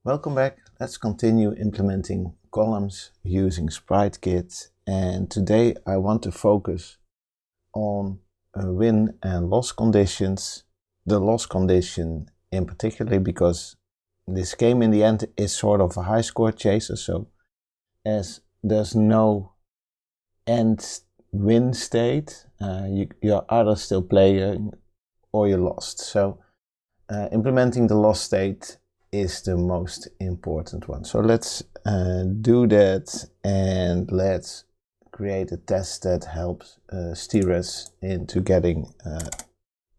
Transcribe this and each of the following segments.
Welcome back. Let's continue implementing columns using SpriteKit, and today I want to focus on win and loss conditions. The loss condition in particular because this game in the end is sort of a high score chaser, so as there's no end win state, you're either still playing or you're lost. So implementing the loss state is the most important one. So let's do that, and let's create a test that helps steer us into getting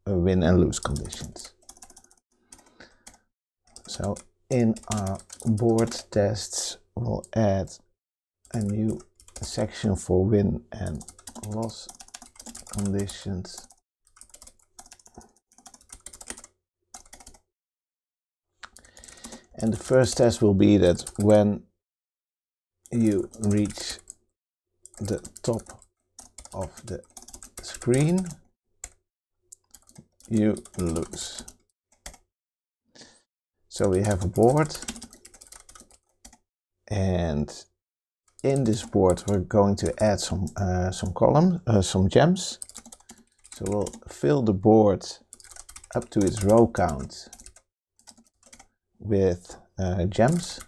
a win and lose conditions. So in our board tests, we'll add a new section for win and loss conditions. And the first test will be that when you reach the top of the screen, you lose. So we have a board, and in this board we're going to add some gems. So we'll fill the board up to its row count with gems.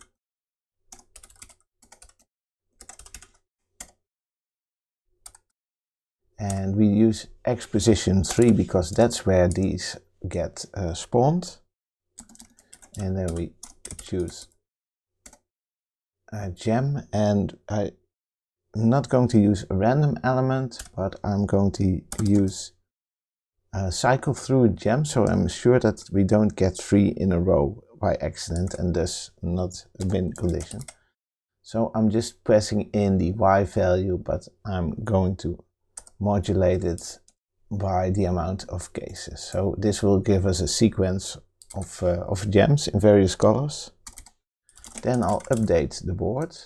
And we use X position 3 because that's where these get spawned. And then we choose a gem, and I'm not going to use a random element, but I'm going to use a cycle through a gem, so I'm sure that we don't get 3 in a row by accident and thus not a win condition. So I'm just pressing in the Y value, but I'm going to modulate it by the amount of cases. So this will give us a sequence of gems in various colors. Then I'll update the board,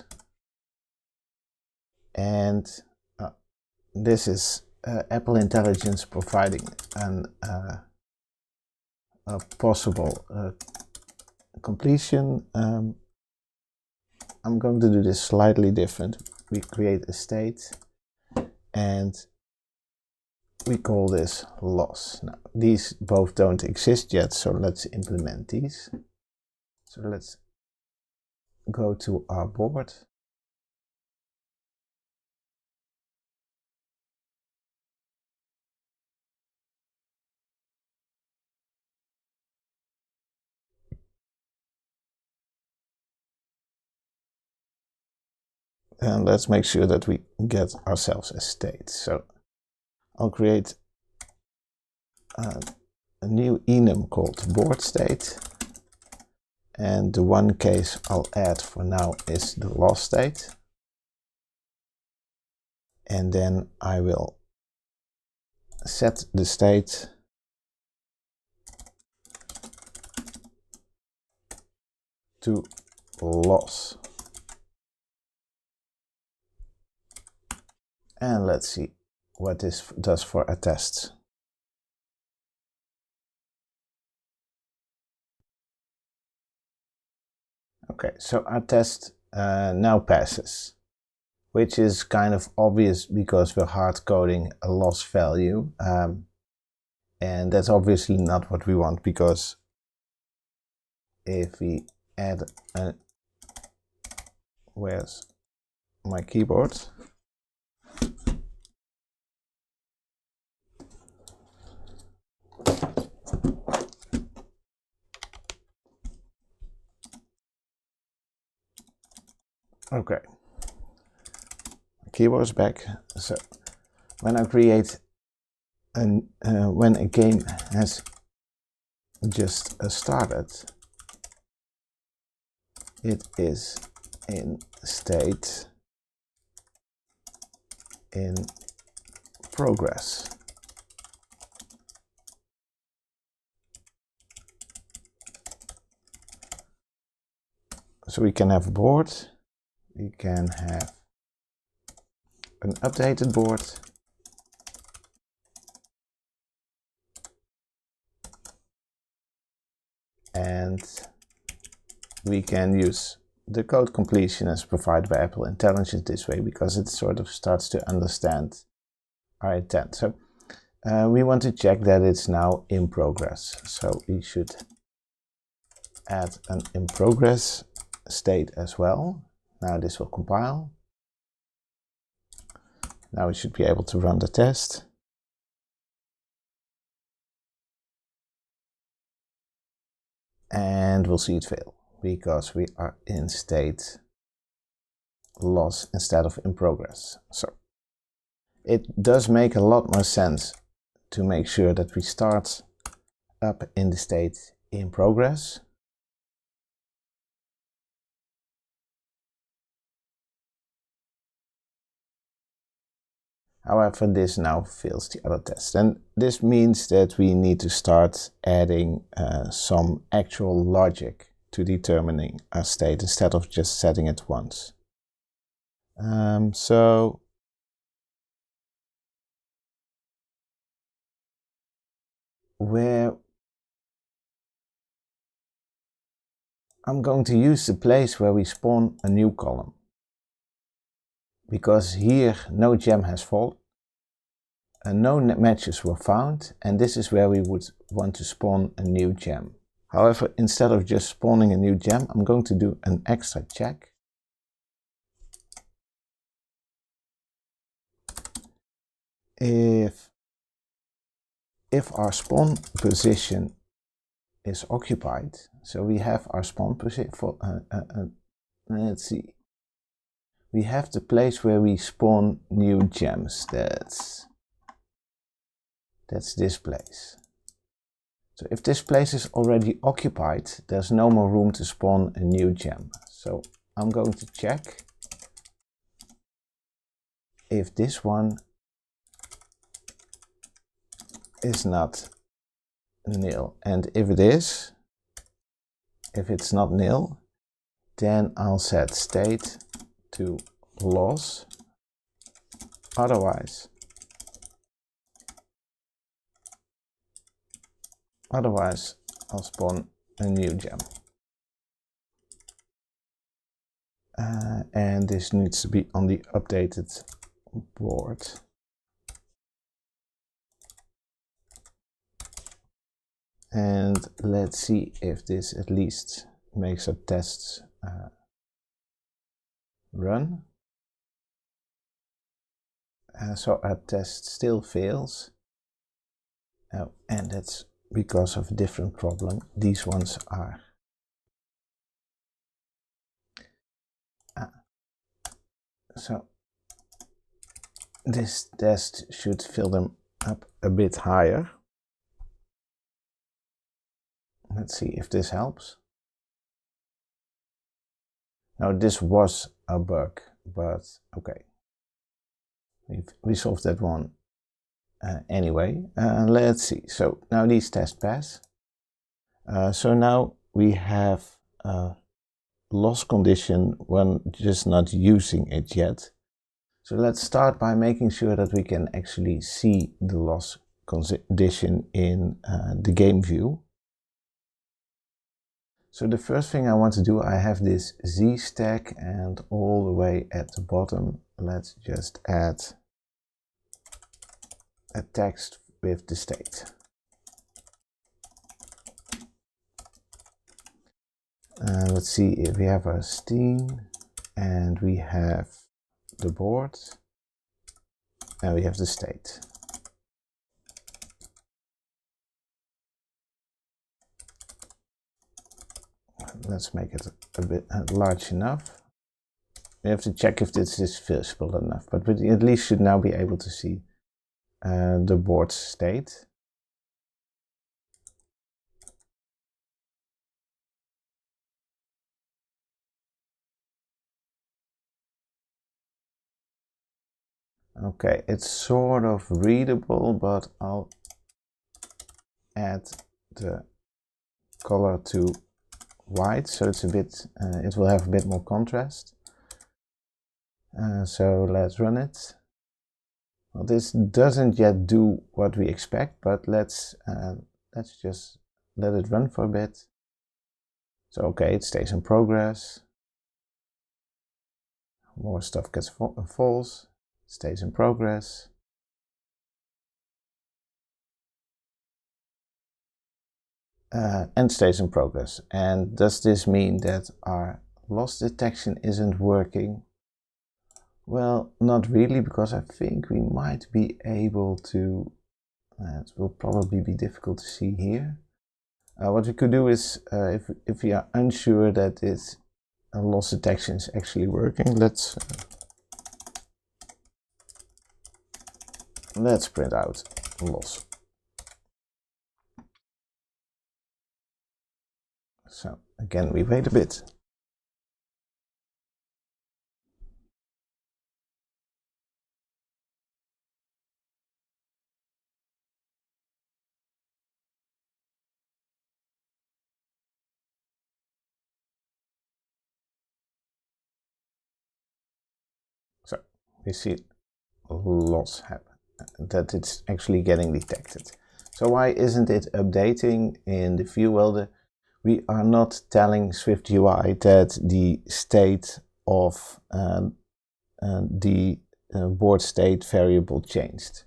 and this is Apple Intelligence providing a possible completion. I'm going to do this slightly different. We create a state and we call this loss. Now, these both don't exist yet, so let's implement these. So let's go to our board. And let's make sure that we get ourselves a state. So I'll create a new enum called board state. And the one case I'll add for now is the loss state. And then I will set the state to loss. And let's see what this does for a test. Okay, so our test now passes, which is kind of obvious because we're hard coding a loss value. And that's obviously not what we want, because if we add a, where's my keyboard? Okay, keyboard is back. So when I create when a game has just started, it is in state in progress. So we can have a board, we can have an updated board, and we can use the code completion as provided by Apple Intelligence this way, because it sort of starts to understand our intent. So we want to check that it's now in progress. So we should add an in progress state as well. Now this will compile. Now we should be able to run the test. And we'll see it fail because we are in state loss instead of in progress. So it does make a lot more sense to make sure that we start up in the state in progress. However, this now fails the other test, and this means that we need to start adding some actual logic to determining a state instead of just setting it once. So where I'm going to use the place where we spawn a new column, because here no gem has fallen and no matches were found, and this is where we would want to spawn a new gem. However, instead of just spawning a new gem, I'm going to do an extra check. If our spawn position is occupied, so we have our spawn position for let's see, we have the place where we spawn new gems. That's this place. So if this place is already occupied, there's no more room to spawn a new gem. So I'm going to check if this one is not nil, and if it is, if it's not nil, then I'll set state to loss. Otherwise I'll spawn a new gem. And this needs to be on the updated board. And let's see if this at least makes our tests run. So our test still fails. And that's because of a different problem. These ones are so this test should fill them up a bit higher. Let's see if this helps. Now this was a bug, but okay, we solved that one anyway. Let's see. So now these tests pass. So now we have a loss condition when just not using it yet. So let's start by making sure that we can actually see the loss condition in the game view. So the first thing I want to do, I have this Z stack, and all the way at the bottom, let's just add a text with the state. Let's see if we have our Steam, and we have the board, and we have the state. Let's make it a bit large enough. We have to check if this is visible enough, but we at least should now be able to see the board state. Okay, it's sort of readable, but I'll add the color to white, so it's a bit, it will have a bit more contrast. So let's run it. Well, this doesn't yet do what we expect, but let's just let it run for a bit. So okay, it stays in progress. More stuff gets false, stays in progress. And stays in progress. And does this mean that our loss detection isn't working? Well, not really, because I think we might be able to, it will probably be difficult to see here. What we could do is, if we are unsure that this loss detection is actually working, let's print out loss. So again, we wait a bit. So we see loss happen, that it's actually getting detected. So why isn't it updating in the view? Well, we are not telling Swift UI that the state of the board state variable changed.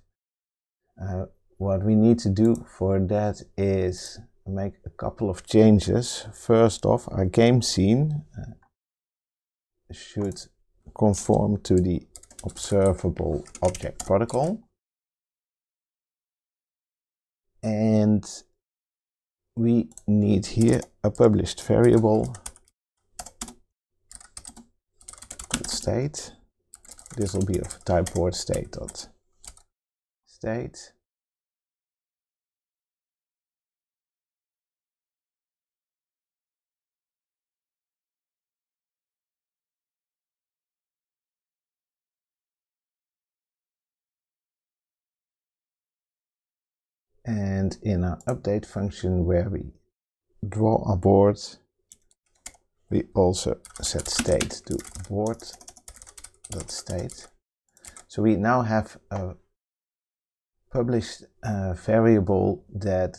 What we need to do for that is make a couple of changes. First off, our game scene should conform to the observable object protocol. And we need here a published variable called state. This will be of type board state.state. And in our update function where we draw our board, we also set state to board.state. So we now have a published variable that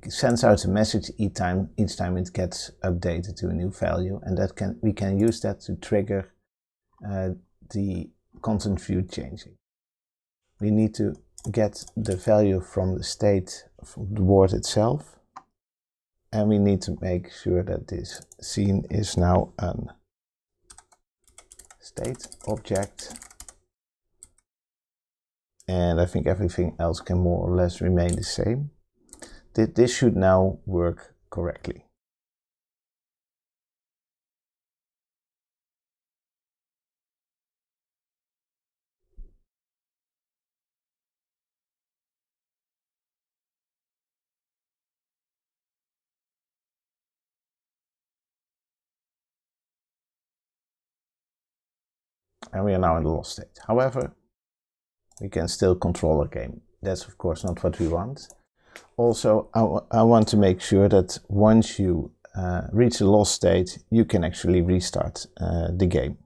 sends out a message each time it gets updated to a new value, and that we can use that to trigger the content view changing. We need to get the value from the state from the board itself, and we need to make sure that this scene is now a state object, and I think everything else can more or less remain the same. This should now work correctly. And we are now in the loss state. However, we can still control our game. That's of course not what we want. Also, I want to make sure that once you reach the loss state, you can actually restart the game.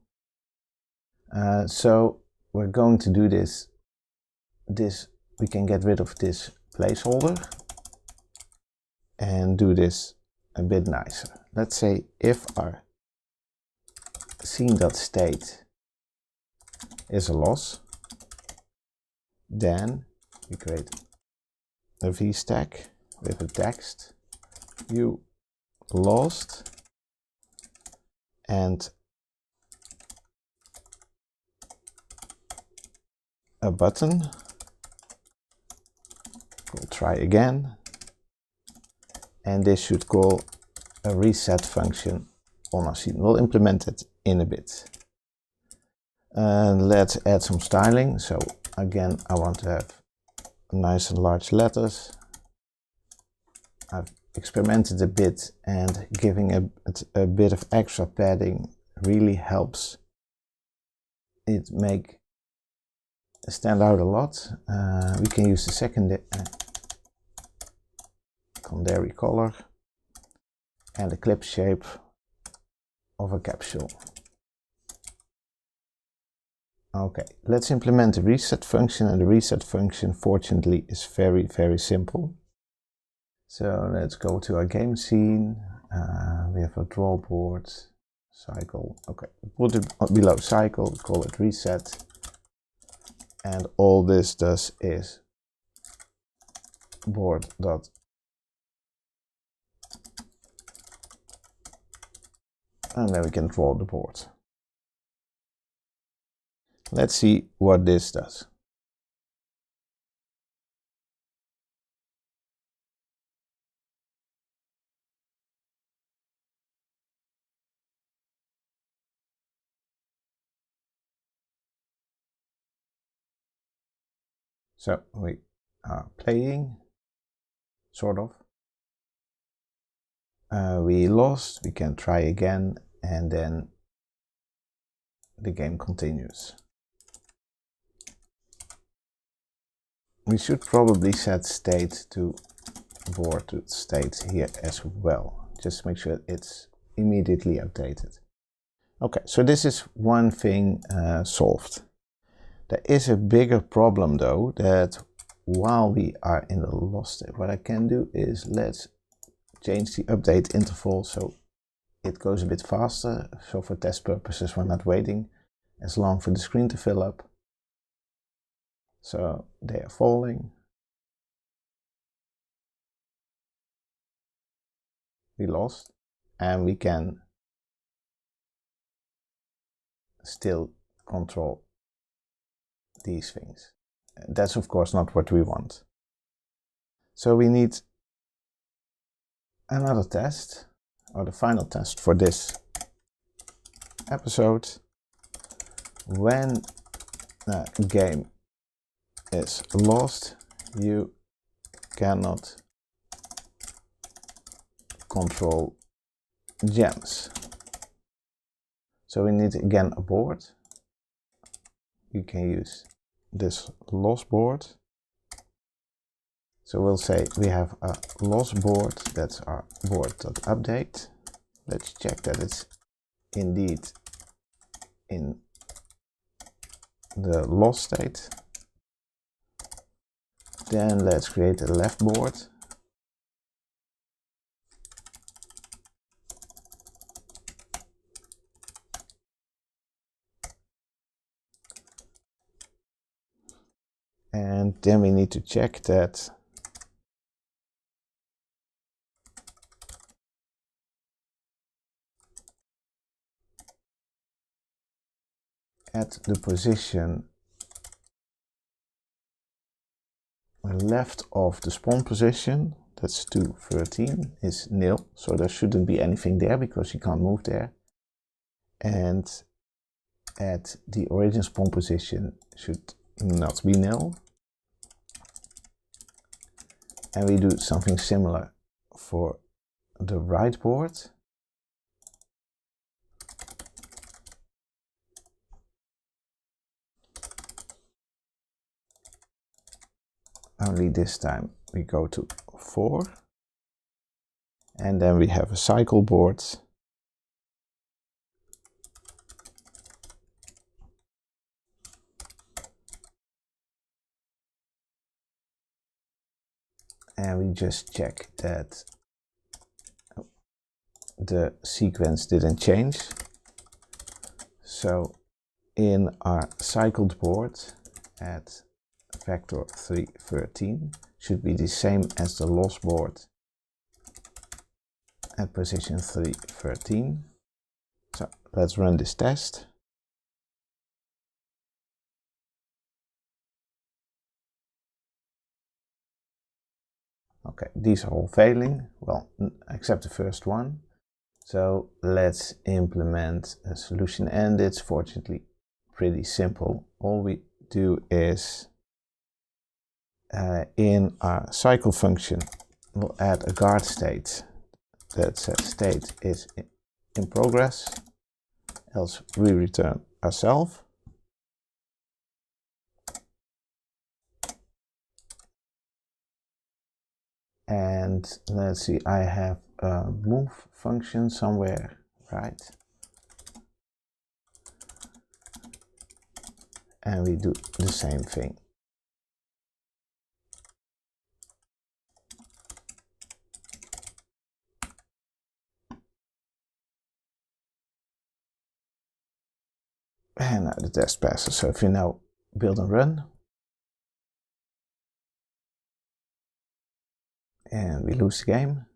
So we're going to do this. We can get rid of this placeholder and do this a bit nicer. Let's say if our scene.state is a loss, then we create a vstack with a text, you lost, and a button. We'll try again, and this should call a reset function on our scene. We'll implement it in a bit. And let's add some styling. So again, I want to have nice and large letters. I've experimented a bit, and giving a bit of extra padding really helps it make stand out a lot. We can use the secondary color and the clip shape of a capsule. Okay, let's implement the reset function, and the reset function fortunately is very, very simple. So let's go to our game scene, We have a draw board, cycle. Okay, put it below cycle, call it reset. And all this does is board dot and then we can draw the board. Let's see what this does. So we are playing, sort of. We lost, we can try again, and then the game continues. We should probably set state to board to state here as well. Just make sure it's immediately updated. Okay, so this is one thing solved. There is a bigger problem though, that while we are in the lost state, what I can do is let's change the update interval so it goes a bit faster. So for test purposes, we're not waiting as long for the screen to fill up. So they are falling. We lost, and we can still control these things. That's of course not what we want. So we need another test, or the final test for this episode. When the game is lost, you cannot control gems. So we need again a board. You can use this lost board. So we'll say we have a lost board, that's our board.update. Let's check that it's indeed in the lost state. Then let's create a left board. And then we need to check that at the position left of the spawn position, that's 213, is nil. So there shouldn't be anything there because you can't move there. And at the origin spawn position should not be nil. And we do something similar for the right board. Only this time we go to 4. And then we have a cycle board. And we just check that the sequence didn't change. So in our cycled board at vector 313 should be the same as the lost board at position 313. So let's run this test. Okay, these are all failing, well, except the first one. So let's implement a solution, and it's fortunately pretty simple. All we do is in our cycle function, we'll add a guard state that says state is in progress, else we return ourselves. And let's see, I have a move function somewhere, right? And we do the same thing. And now the test passes. So if you now build and run, and we lose the game,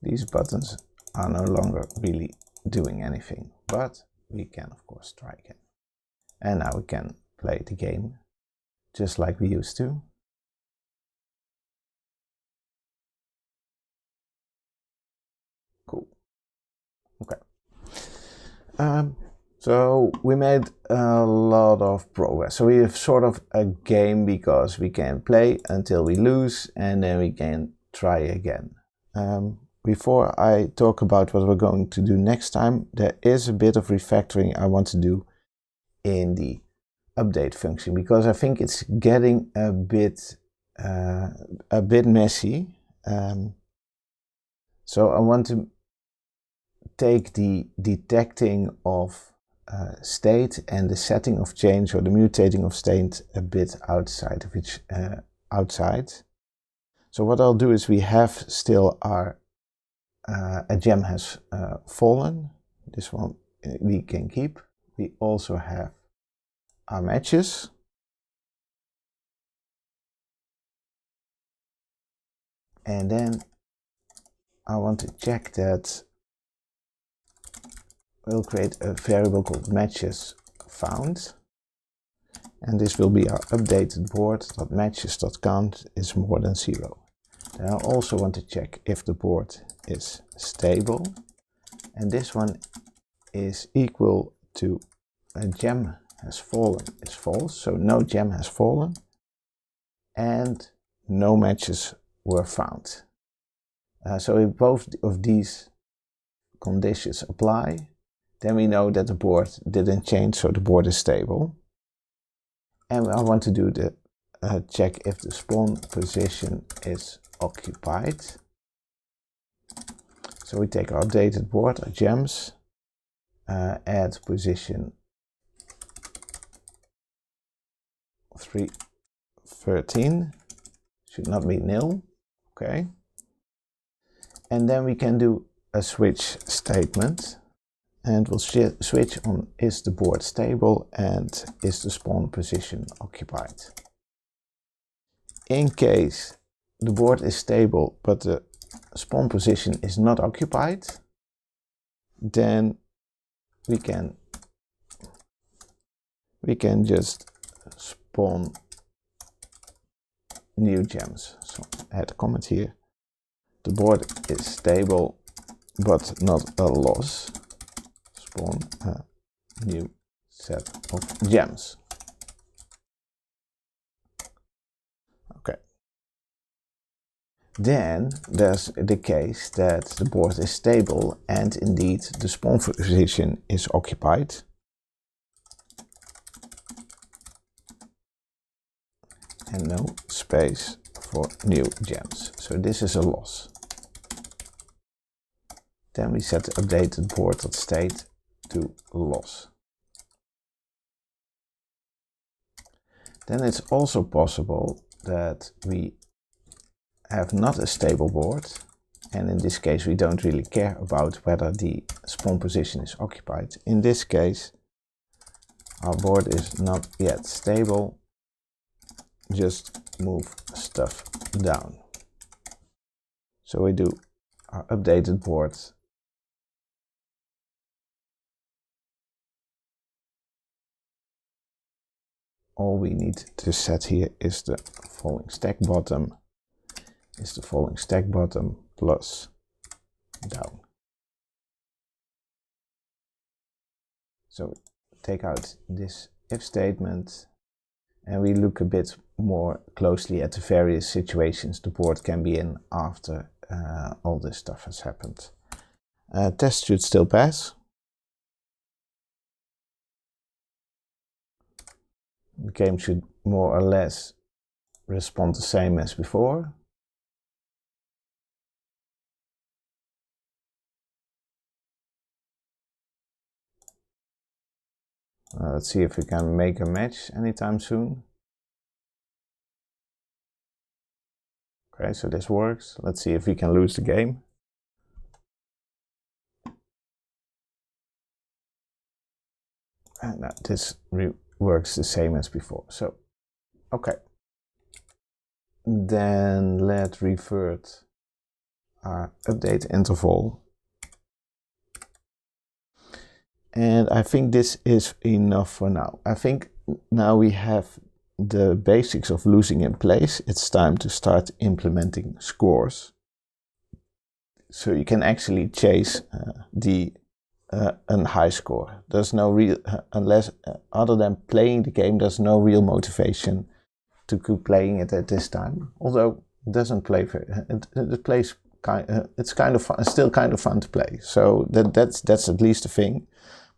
these buttons are no longer really doing anything, but we can of course try again. And now we can play the game just like we used to. Cool. Okay. So we made a lot of progress. So we have sort of a game because we can play until we lose and then we can try again. Before I talk about what we're going to do next time, there is a bit of refactoring I want to do in the update function because I think it's getting a bit messy. So I want to take the detecting of state and the setting of change or the mutating of state a bit outside of each outside. So what I'll do is we have still our a gem has fallen. This one we can keep. We also have our matches. And then I want to check that we'll create a variable called matches found. And this will be our updated board.matches.count is more than 0. Then I also want to check if the board is stable. And this one is equal to a gem has fallen is false. So no gem has fallen. And no matches were found. So if both of these conditions apply, then we know that the board didn't change, so the board is stable. And I want to do the check if the spawn position is occupied. So we take our updated board, our gems, add position 313, should not be nil, okay. And then we can do a switch statement. And we'll switch on is the board stable and is the spawn position occupied. In case the board is stable but the spawn position is not occupied, then we can just spawn new gems. So add a comment here. The board is stable but not a loss. Spawn a new set of gems. Okay. Then there's the case that the board is stable and indeed the spawn position is occupied. And no space for new gems. So this is a loss. Then we set the updated board.state to loss. Then it's also possible that we have not a stable board, and in this case we don't really care about whether the spawn position is occupied. In this case our board is not yet stable, just move stuff down. So we do our updated board all we need to set here is the falling stack bottom plus down. So take out this if statement and we look a bit more closely at the various situations the board can be in after all this stuff has happened. Test should still pass. The game should more or less respond the same as before. Let's see if we can make a match anytime soon. Okay, so this works. Let's see if we can lose the game. And now this works the same as before. So, okay. Then let's revert our update interval. And I think this is enough for now. I think now we have the basics of losing in place. It's time to start implementing scores. So you can actually chase a high score. There's no real, unless other than playing the game, there's no real motivation to keep playing it at this time. Although it doesn't play very, it plays it's kind of fun, it's still kind of fun to play. So that's at least a thing.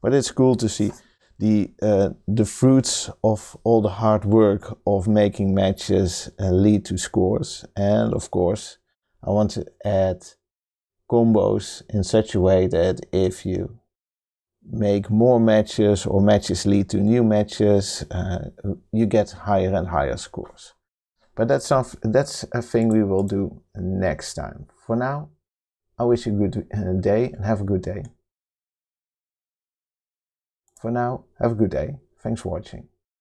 But it's cool to see the fruits of all the hard work of making matches lead to scores. And of course, I want to add combos in such a way that if you make more matches or matches lead to new matches, you get higher and higher scores. But that's a thing we will do next time. For now, I wish you a good day and have a good day. For now, have a good day. Thanks for watching.